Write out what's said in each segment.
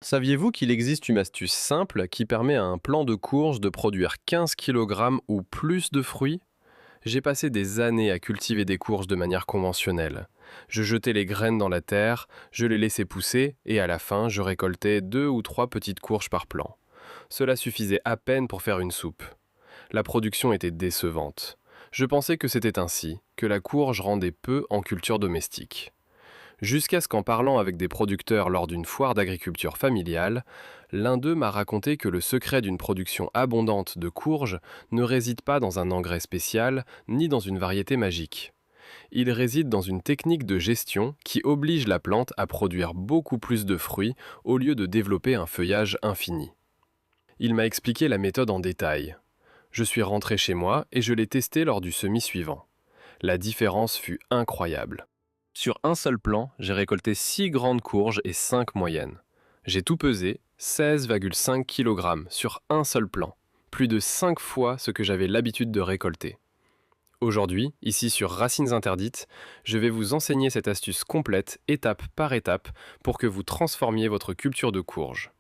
Saviez-vous qu'il existe une astuce simple qui permet à un plant de courge de produire 15 kg ou plus de fruits? J'ai passé des années à cultiver des courges de manière conventionnelle. Je jetais les graines dans la terre, je les laissais pousser et à la fin je récoltais 2 ou 3 petites courges par plant. Cela suffisait à peine pour faire une soupe. La production était décevante. Je pensais que c'était ainsi, que la courge rendait peu en culture domestique. Jusqu'à ce qu'en parlant avec des producteurs lors d'une foire d'agriculture familiale, l'un d'eux m'a raconté que le secret d'une production abondante de courges ne réside pas dans un engrais spécial ni dans une variété magique. Il réside dans une technique de gestion qui oblige la plante à produire beaucoup plus de fruits au lieu de développer un feuillage infini. Il m'a expliqué la méthode en détail. Je suis rentré chez moi et je l'ai testé lors du semis suivant. La différence fut incroyable. Sur un seul plant, j'ai récolté 6 grandes courges et 5 moyennes. J'ai tout pesé, 16,5 kg sur un seul plant, plus de 5 fois ce que j'avais l'habitude de récolter. Aujourd'hui, ici sur Racines Interdites, je vais vous enseigner cette astuce complète, étape par étape, pour que vous transformiez votre culture de courges.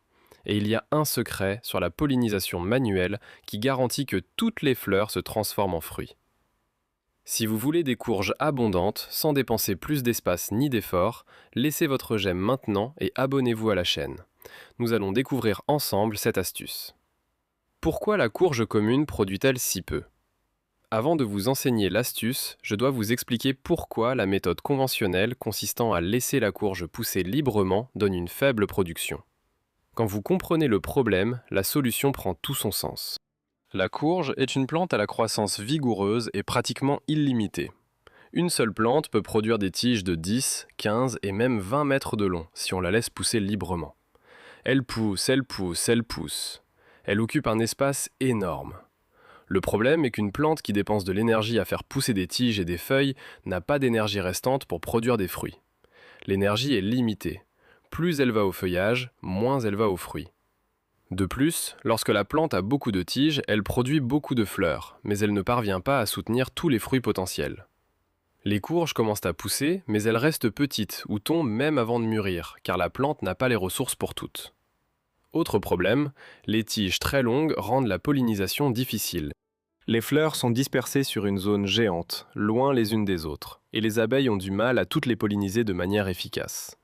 Et il y a un secret sur la pollinisation manuelle qui garantit que toutes les fleurs se transforment en fruits. Si vous voulez des courges abondantes, sans dépenser plus d'espace ni d'effort, laissez votre j'aime maintenant et abonnez-vous à la chaîne. Nous allons découvrir ensemble cette astuce. Pourquoi la courge commune produit-elle si peu? Avant de vous enseigner l'astuce, je dois vous expliquer pourquoi la méthode conventionnelle consistant à laisser la courge pousser librement donne une faible production. Quand vous comprenez le problème, la solution prend tout son sens. La courge est une plante à la croissance vigoureuse et pratiquement illimitée. Une seule plante peut produire des tiges de 10, 15 et même 20 mètres de long si on la laisse pousser librement. Elle pousse, elle pousse, elle pousse. Elle occupe un espace énorme. Le problème est qu'une plante qui dépense de l'énergie à faire pousser des tiges et des feuilles n'a pas d'énergie restante pour produire des fruits. L'énergie est limitée. Plus elle va au feuillage, moins elle va aux fruits. De plus, lorsque la plante a beaucoup de tiges, elle produit beaucoup de fleurs, mais elle ne parvient pas à soutenir tous les fruits potentiels. Les courges commencent à pousser, mais elles restent petites ou tombent même avant de mûrir, car la plante n'a pas les ressources pour toutes. Autre problème, les tiges très longues rendent la pollinisation difficile. Les fleurs sont dispersées sur une zone géante, loin les unes des autres, et les abeilles ont du mal à toutes les polliniser de manière efficace.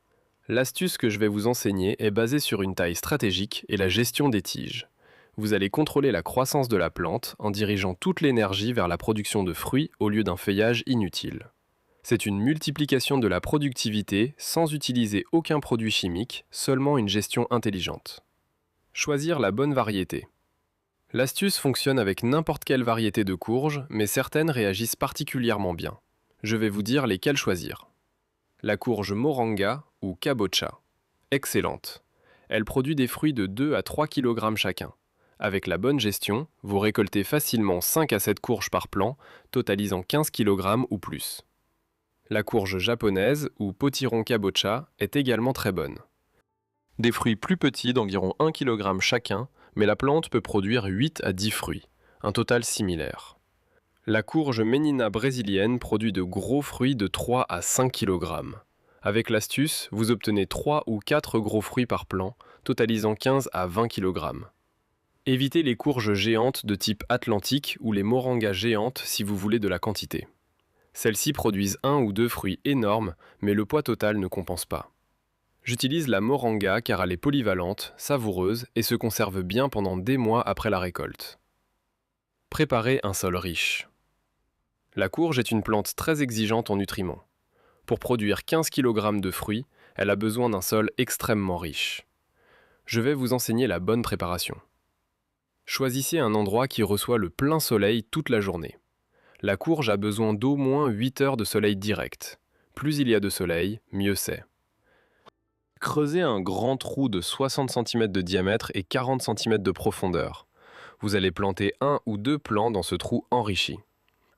L'astuce que je vais vous enseigner est basée sur une taille stratégique et la gestion des tiges. Vous allez contrôler la croissance de la plante en dirigeant toute l'énergie vers la production de fruits au lieu d'un feuillage inutile. C'est une multiplication de la productivité sans utiliser aucun produit chimique, seulement une gestion intelligente. Choisir la bonne variété. L'astuce fonctionne avec n'importe quelle variété de courge, mais certaines réagissent particulièrement bien. Je vais vous dire lesquelles choisir. La courge Moranga ou Kabocha. Excellente. Elle produit des fruits de 2 à 3 kg chacun. Avec la bonne gestion, vous récoltez facilement 5 à 7 courges par plant, totalisant 15 kg ou plus. La courge japonaise ou potiron Kabocha est également très bonne. Des fruits plus petits d'environ 1 kg chacun, mais la plante peut produire 8 à 10 fruits, un total similaire. La courge Ménina brésilienne produit de gros fruits de 3 à 5 kg. Avec l'astuce, vous obtenez 3 ou 4 gros fruits par plant, totalisant 15 à 20 kg. Évitez les courges géantes de type atlantique ou les morangas géantes si vous voulez de la quantité. Celles-ci produisent 1 ou 2 fruits énormes, mais le poids total ne compense pas. J'utilise la moranga car elle est polyvalente, savoureuse et se conserve bien pendant des mois après la récolte. Préparez un sol riche. La courge est une plante très exigeante en nutriments. Pour produire 15 kg de fruits, elle a besoin d'un sol extrêmement riche. Je vais vous enseigner la bonne préparation. Choisissez un endroit qui reçoit le plein soleil toute la journée. La courge a besoin d'au moins 8 heures de soleil direct. Plus il y a de soleil, mieux c'est. Creusez un grand trou de 60 cm de diamètre et 40 cm de profondeur. Vous allez planter 1 ou 2 plants dans ce trou enrichi.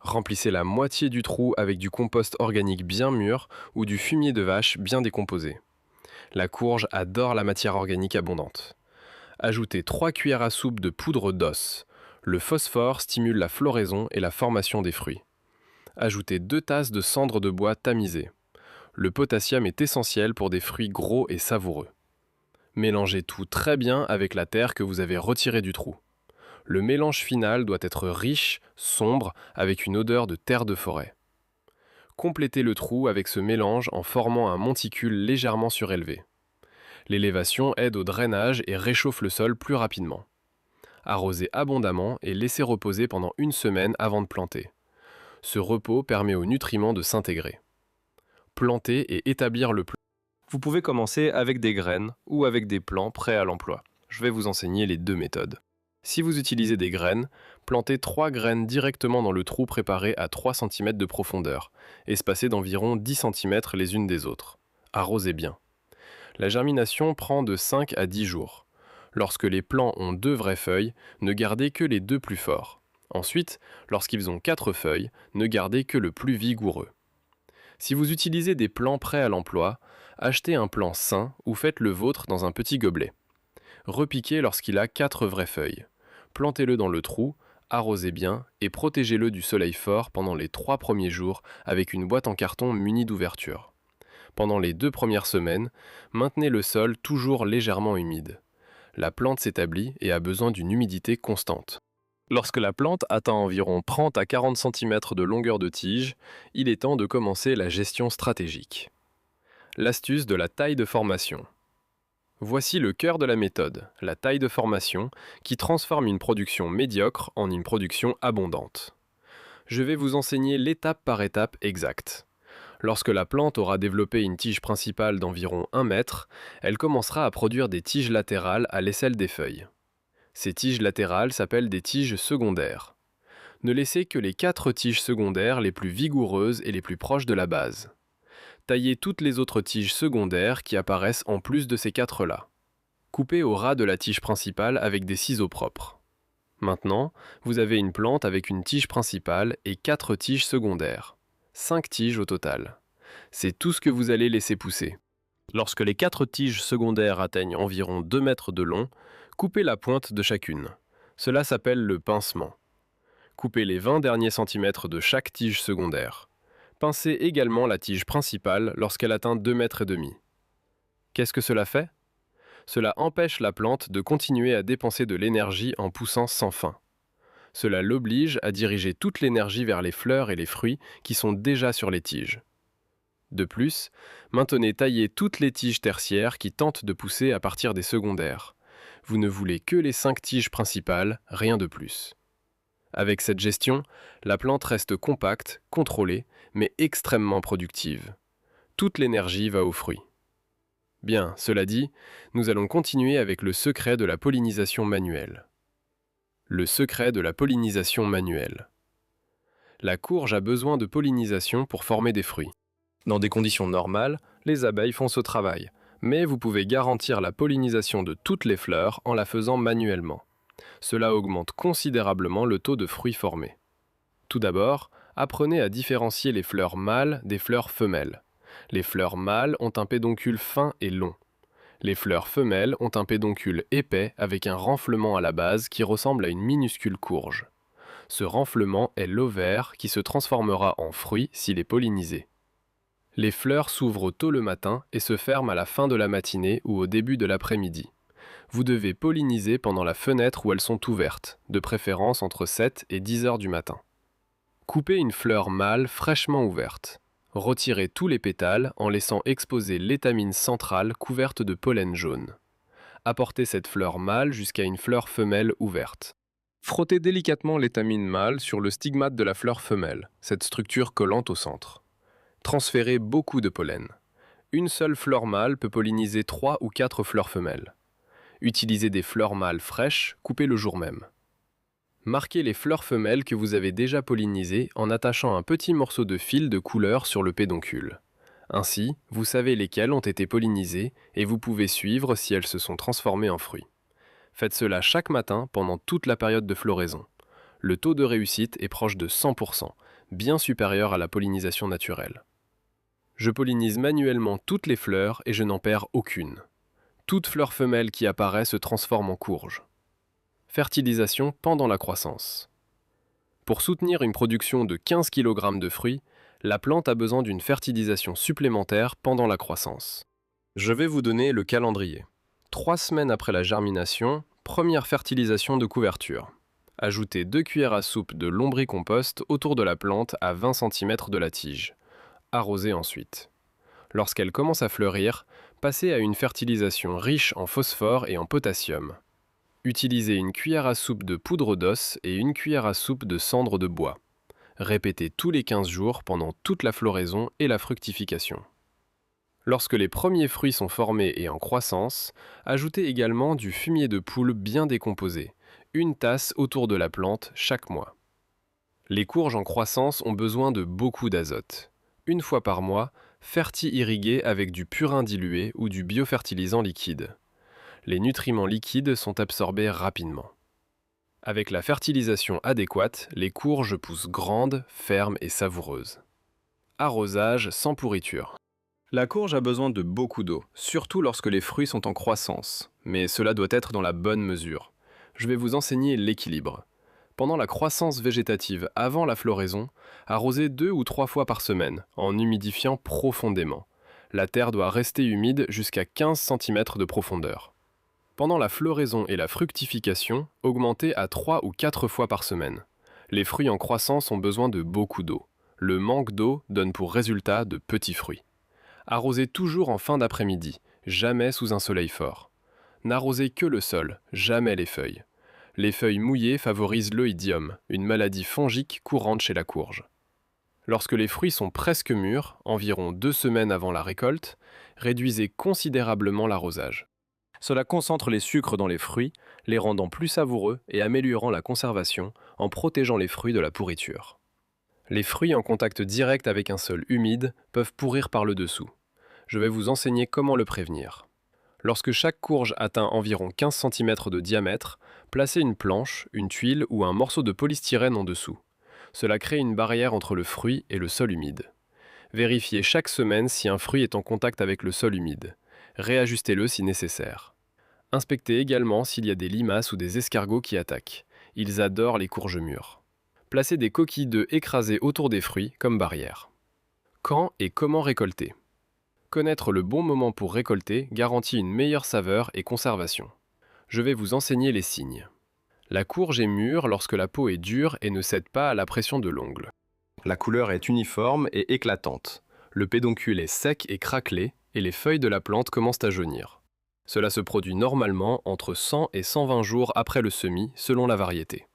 Remplissez la moitié du trou avec du compost organique bien mûr ou du fumier de vache bien décomposé. La courge adore la matière organique abondante. Ajoutez 3 cuillères à soupe de poudre d'os. Le phosphore stimule la floraison et la formation des fruits. Ajoutez 2 tasses de cendre de bois tamisée. Le potassium est essentiel pour des fruits gros et savoureux. Mélangez tout très bien avec la terre que vous avez retirée du trou. Le mélange final doit être riche, sombre, avec une odeur de terre de forêt. Complétez le trou avec ce mélange en formant un monticule légèrement surélevé. L'élévation aide au drainage et réchauffe le sol plus rapidement. Arrosez abondamment et laissez reposer pendant une semaine avant de planter. Ce repos permet aux nutriments de s'intégrer. Planter et établir le plan. Vous pouvez commencer avec des graines ou avec des plants prêts à l'emploi. Je vais vous enseigner les deux méthodes. Si vous utilisez des graines, plantez 3 graines directement dans le trou préparé à 3 cm de profondeur, espacées d'environ 10 cm les unes des autres. Arrosez bien. La germination prend de 5 à 10 jours. Lorsque les plants ont 2 vraies feuilles, ne gardez que les 2 plus forts. Ensuite, lorsqu'ils ont 4 feuilles, ne gardez que le plus vigoureux. Si vous utilisez des plants prêts à l'emploi, achetez un plant sain ou faites le vôtre dans un petit gobelet. Repiquez lorsqu'il a 4 vraies feuilles. Plantez-le dans le trou, arrosez bien et protégez-le du soleil fort pendant les 3 premiers jours avec une boîte en carton munie d'ouverture. Pendant les 2 premières semaines, maintenez le sol toujours légèrement humide. La plante s'établit et a besoin d'une humidité constante. Lorsque la plante atteint environ 30 à 40 cm de longueur de tige, il est temps de commencer la gestion stratégique. L'astuce de la taille de formation. Voici le cœur de la méthode, la taille de formation, qui transforme une production médiocre en une production abondante. Je vais vous enseigner l'étape par étape exacte. Lorsque la plante aura développé une tige principale d'environ 1 mètre, elle commencera à produire des tiges latérales à l'aisselle des feuilles. Ces tiges latérales s'appellent des tiges secondaires. Ne laissez que les 4 tiges secondaires les plus vigoureuses et les plus proches de la base. Taillez toutes les autres tiges secondaires qui apparaissent en plus de ces 4-là. Coupez au ras de la tige principale avec des ciseaux propres. Maintenant, vous avez une plante avec une tige principale et 4 tiges secondaires. 5 tiges au total. C'est tout ce que vous allez laisser pousser. Lorsque les 4 tiges secondaires atteignent environ 2 mètres de long, coupez la pointe de chacune. Cela s'appelle le pincement. Coupez les 20 derniers centimètres de chaque tige secondaire. Pincez également la tige principale lorsqu'elle atteint 2 mètres et demi. Qu'est-ce que cela fait? Cela empêche la plante de continuer à dépenser de l'énergie en poussant sans fin. Cela l'oblige à diriger toute l'énergie vers les fleurs et les fruits qui sont déjà sur les tiges. De plus, maintenez taillées toutes les tiges tertiaires qui tentent de pousser à partir des secondaires. Vous ne voulez que les 5 tiges principales, rien de plus. Avec cette gestion, la plante reste compacte, contrôlée, mais extrêmement productive. Toute l'énergie va aux fruits. Bien, cela dit, nous allons continuer avec le secret de la pollinisation manuelle. Le secret de la pollinisation manuelle. La courge a besoin de pollinisation pour former des fruits. Dans des conditions normales, les abeilles font ce travail, mais vous pouvez garantir la pollinisation de toutes les fleurs en la faisant manuellement. Cela augmente considérablement le taux de fruits formés. Tout d'abord, apprenez à différencier les fleurs mâles des fleurs femelles. Les fleurs mâles ont un pédoncule fin et long. Les fleurs femelles ont un pédoncule épais avec un renflement à la base qui ressemble à une minuscule courge. Ce renflement est l'ovaire qui se transformera en fruit s'il est pollinisé. Les fleurs s'ouvrent tôt le matin et se ferment à la fin de la matinée ou au début de l'après-midi. Vous devez polliniser pendant la fenêtre où elles sont ouvertes, de préférence entre 7 et 10 heures du matin. Coupez une fleur mâle fraîchement ouverte. Retirez tous les pétales en laissant exposer l'étamine centrale couverte de pollen jaune. Apportez cette fleur mâle jusqu'à une fleur femelle ouverte. Frottez délicatement l'étamine mâle sur le stigmate de la fleur femelle, cette structure collante au centre. Transférez beaucoup de pollen. Une seule fleur mâle peut polliniser 3 ou 4 fleurs femelles. Utilisez des fleurs mâles fraîches, coupées le jour même. Marquez les fleurs femelles que vous avez déjà pollinisées en attachant un petit morceau de fil de couleur sur le pédoncule. Ainsi, vous savez lesquelles ont été pollinisées et vous pouvez suivre si elles se sont transformées en fruits. Faites cela chaque matin pendant toute la période de floraison. Le taux de réussite est proche de 100%, bien supérieur à la pollinisation naturelle. Je pollinise manuellement toutes les fleurs et je n'en perds aucune. Toute fleur femelle qui apparaît se transforme en courge. Fertilisation pendant la croissance. Pour soutenir une production de 15 kg de fruits, la plante a besoin d'une fertilisation supplémentaire pendant la croissance. Je vais vous donner le calendrier. 3 semaines après la germination, première fertilisation de couverture. Ajoutez 2 cuillères à soupe de lombricompost autour de la plante à 20 cm de la tige. Arrosez ensuite. Lorsqu'elle commence à fleurir, passez à une fertilisation riche en phosphore et en potassium. Utilisez une cuillère à soupe de poudre d'os et une cuillère à soupe de cendre de bois. Répétez tous les 15 jours pendant toute la floraison et la fructification. Lorsque les premiers fruits sont formés et en croissance, ajoutez également du fumier de poule bien décomposé, une tasse autour de la plante chaque mois. Les courges en croissance ont besoin de beaucoup d'azote. Une fois par mois, ferti-irriguez avec du purin dilué ou du biofertilisant liquide. Les nutriments liquides sont absorbés rapidement. Avec la fertilisation adéquate, les courges poussent grandes, fermes et savoureuses. Arrosage sans pourriture. La courge a besoin de beaucoup d'eau, surtout lorsque les fruits sont en croissance, mais cela doit être dans la bonne mesure. Je vais vous enseigner l'équilibre. Pendant la croissance végétative avant la floraison, arrosez 2 ou 3 fois par semaine, en humidifiant profondément. La terre doit rester humide jusqu'à 15 cm de profondeur. Pendant la floraison et la fructification, augmentez à 3 ou 4 fois par semaine. Les fruits en croissance ont besoin de beaucoup d'eau. Le manque d'eau donne pour résultat de petits fruits. Arrosez toujours en fin d'après-midi, jamais sous un soleil fort. N'arrosez que le sol, jamais les feuilles. Les feuilles mouillées favorisent l'oïdium, une maladie fongique courante chez la courge. Lorsque les fruits sont presque mûrs, environ 2 semaines avant la récolte, réduisez considérablement l'arrosage. Cela concentre les sucres dans les fruits, les rendant plus savoureux et améliorant la conservation en protégeant les fruits de la pourriture. Les fruits en contact direct avec un sol humide peuvent pourrir par le dessous. Je vais vous enseigner comment le prévenir. Lorsque chaque courge atteint environ 15 cm de diamètre, placez une planche, une tuile ou un morceau de polystyrène en dessous. Cela crée une barrière entre le fruit et le sol humide. Vérifiez chaque semaine si un fruit est en contact avec le sol humide. Réajustez-le si nécessaire. Inspectez également s'il y a des limaces ou des escargots qui attaquent. Ils adorent les courges mûres. Placez des coquilles d'œufs écrasées autour des fruits comme barrière. Quand et comment récolter? Connaître le bon moment pour récolter garantit une meilleure saveur et conservation. Je vais vous enseigner les signes. La courge est mûre lorsque la peau est dure et ne cède pas à la pression de l'ongle. La couleur est uniforme et éclatante. Le pédoncule est sec et craquelé et les feuilles de la plante commencent à jaunir. Cela se produit normalement entre 100 et 120 jours après le semis, selon la variété.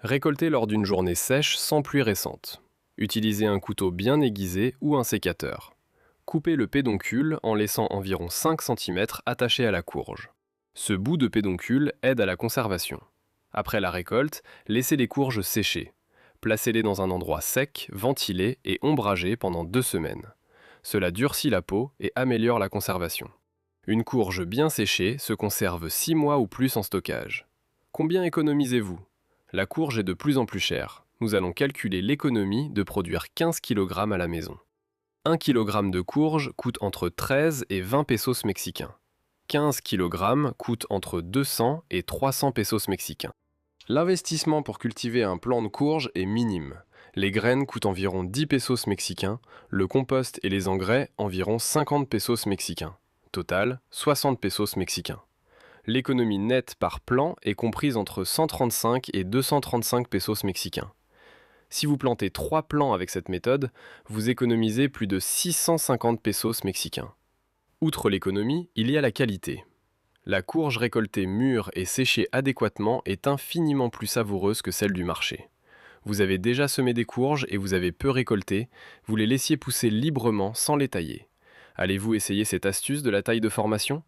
Récoltez lors d'une journée sèche sans pluie récente. Utilisez un couteau bien aiguisé ou un sécateur. Coupez le pédoncule en laissant environ 5 cm attaché à la courge. Ce bout de pédoncule aide à la conservation. Après la récolte, laissez les courges sécher. Placez-les dans un endroit sec, ventilé et ombragé pendant 2 semaines. Cela durcit la peau et améliore la conservation. Une courge bien séchée se conserve 6 mois ou plus en stockage. Combien économisez-vous? La courge est de plus en plus chère. Nous allons calculer l'économie de produire 15 kg à la maison. 1 kg de courge coûte entre 13 et 20 pesos mexicains. 15 kg coûte entre 200 et 300 pesos mexicains. L'investissement pour cultiver un plant de courge est minime. Les graines coûtent environ 10 pesos mexicains, le compost et les engrais environ 50 pesos mexicains. Total, 60 pesos mexicains. L'économie nette par plant est comprise entre 135 et 235 pesos mexicains. Si vous plantez 3 plants avec cette méthode, vous économisez plus de 650 pesos mexicains. Outre l'économie, il y a la qualité. La courge récoltée mûre et séchée adéquatement est infiniment plus savoureuse que celle du marché. Vous avez déjà semé des courges et vous avez peu récolté, vous les laissiez pousser librement sans les tailler. Allez-vous essayer cette astuce de la taille de formation?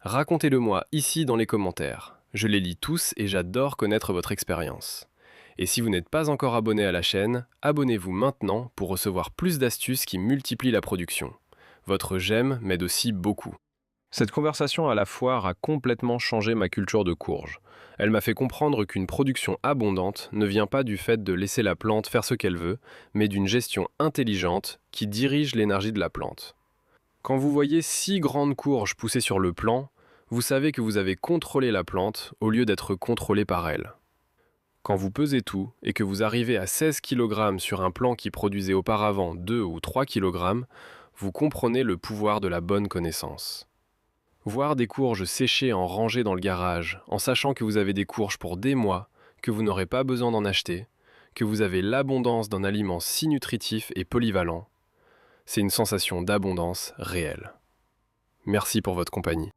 Racontez-le-moi ici dans les commentaires. Je les lis tous et j'adore connaître votre expérience. Et si vous n'êtes pas encore abonné à la chaîne, abonnez-vous maintenant pour recevoir plus d'astuces qui multiplient la production. Votre j'aime m'aide aussi beaucoup. Cette conversation à la foire a complètement changé ma culture de courge. Elle m'a fait comprendre qu'une production abondante ne vient pas du fait de laisser la plante faire ce qu'elle veut, mais d'une gestion intelligente qui dirige l'énergie de la plante. Quand vous voyez 6 grandes courges pousser sur le plant, vous savez que vous avez contrôlé la plante au lieu d'être contrôlé par elle. Quand vous pesez tout et que vous arrivez à 16 kg sur un plant qui produisait auparavant 2 ou 3 kg, vous comprenez le pouvoir de la bonne connaissance. Voir des courges séchées en rangées dans le garage, en sachant que vous avez des courges pour des mois, que vous n'aurez pas besoin d'en acheter, que vous avez l'abondance d'un aliment si nutritif et polyvalent, c'est une sensation d'abondance réelle. Merci pour votre compagnie.